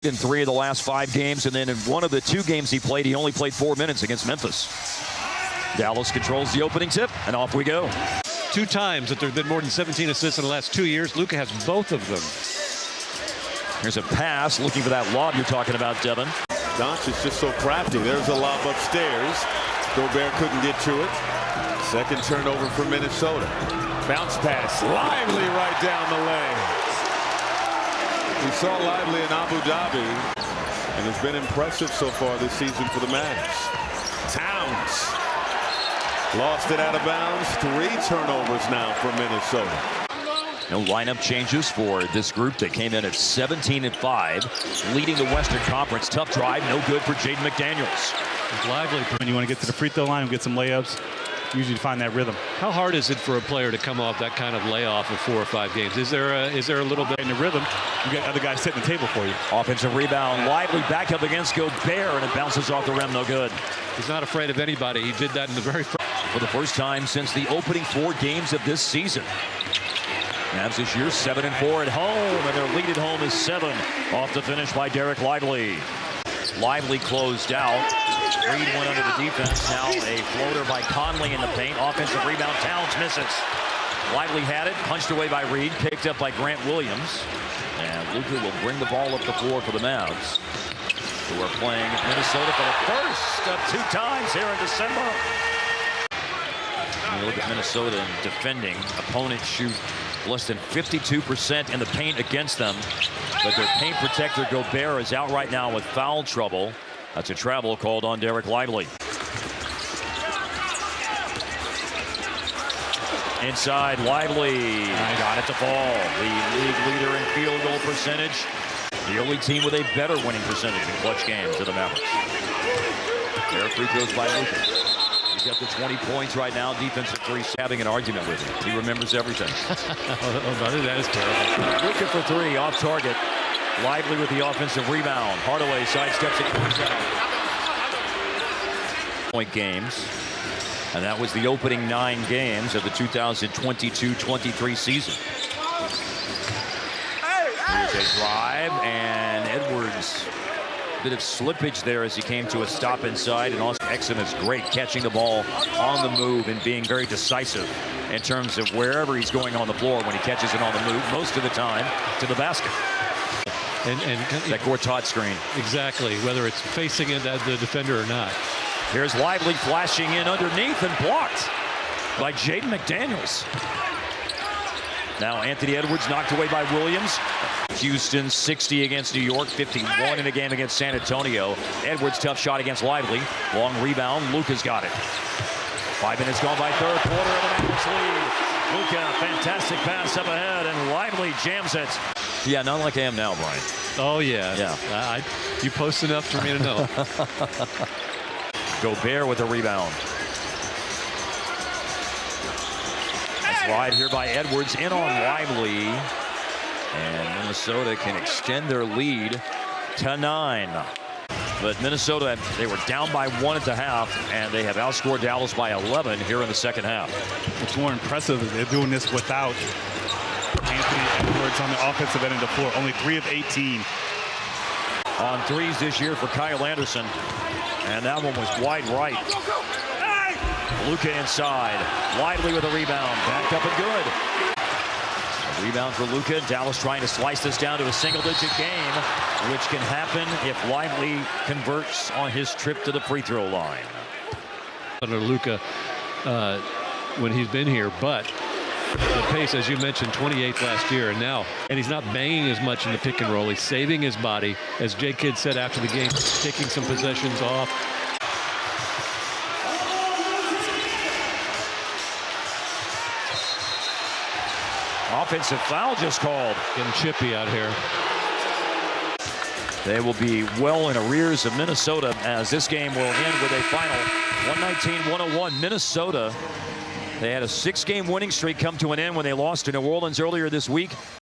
In 3 of the last 5 games, and then in 1 of the 2 games he played, he only played 4 minutes against Memphis. Dallas controls the opening tip, and off we go. 2 times that there have been more than 17 assists in the last 2 years. Luka has both of them. Here's a pass, looking for that lob you're talking about, Devin. Donch is just so crafty. There's a lob upstairs. Gobert couldn't get to it. Second turnover for Minnesota. Bounce pass, Lively right down the lane. We saw Lively in Abu Dhabi, and it's been impressive so far this season for the Mavs. Towns lost it out of bounds. 3 turnovers now for Minnesota. No lineup changes for this group. They came in at 17-5, leading the Western Conference. Tough drive, no good for Jaden McDaniels. It's Lively. When you want to get to the free throw line and get some layups, usually find that rhythm. How hard is it for a player to come off that kind of layoff of 4 or 5 games? Is there a little bit in the rhythm? You got other guys setting the table for you. Offensive rebound, Lively back up against Gobert, and it bounces off the rim, no good. He's not afraid of anybody. He did that in the very first. For the first time since the opening 4 games of this season. Mavs this year 7-4 at home, and their lead at home is 7. Off the finish by Dereck Lively. Lively closed out. Reed went under the defense. Now a floater by Conley in the paint. Offensive rebound. Towns misses. Lively had it. Punched away by Reed. Picked up by Grant Williams. And Luka will bring the ball up the floor for the Mavs, who are playing Minnesota for the first of 2 times here in December. When you look at Minnesota and defending, opponents shoot less than 52% in the paint against them. But their paint protector, Gobert, is out right now with foul trouble. That's a travel called on Dereck Lively. Inside, Lively got it to fall. The league leader in field goal percentage. The only team with a better winning percentage in clutch games are the Mavericks. There are free throws by Luka. He's got the 20 points right now. Defensive 3, having an argument with him. He remembers everything. That is terrible. Luka for 3, off target. Lively with the offensive rebound. Hardaway sidesteps it. Point games. And that was the opening 9 games of the 2022-23 season. Here's a drive, and Edwards. Bit of slippage there as he came to a stop inside, and also Exum is great catching the ball on the move and being very decisive in terms of wherever he's going on the floor when he catches it on the move, most of the time to the basket. And that Gortat screen. Exactly, whether it's facing it at the defender or not. Here's Lively flashing in underneath and blocked by Jaden McDaniels. Now Anthony Edwards knocked away by Williams. Houston 60 against New York, 51 in a game against San Antonio. Edwards tough shot against Lively. Long rebound, Luka's got it. 5 minutes gone by third quarter of the Mavericks lead. Luka, fantastic pass up ahead, and Lively jams it. Yeah, not like I am now, Brian. Oh yeah. Yeah. You post enough for me to know. Gobert with a rebound. Nice ride here by Edwards in on Lively. And Minnesota can extend their lead to 9. But Minnesota, they were down by 1 at the half, and they have outscored Dallas by 11 here in the second half. What's more impressive is they're doing this without Anthony Edwards on the offensive end of the floor. Only 3 of 18. On 3s this year for Kyle Anderson. And that one was wide right. Luka inside. Lively with a rebound. Back up and good. A rebound for Luka. Dallas trying to slice this down to a single-digit game, which can happen if Lively converts on his trip to the free throw line. Under Luka when he's been here, but the pace, as you mentioned, 28th last year, and he's not banging as much in the pick and roll. He's saving his body, as J. Kidd said after the game, taking some possessions off. Offensive foul just called. Getting chippy out here. They will be well in arrears of Minnesota, as this game will end with a final 119-101. Minnesota, they had a 6-game winning streak come to an end when they lost to New Orleans earlier this week.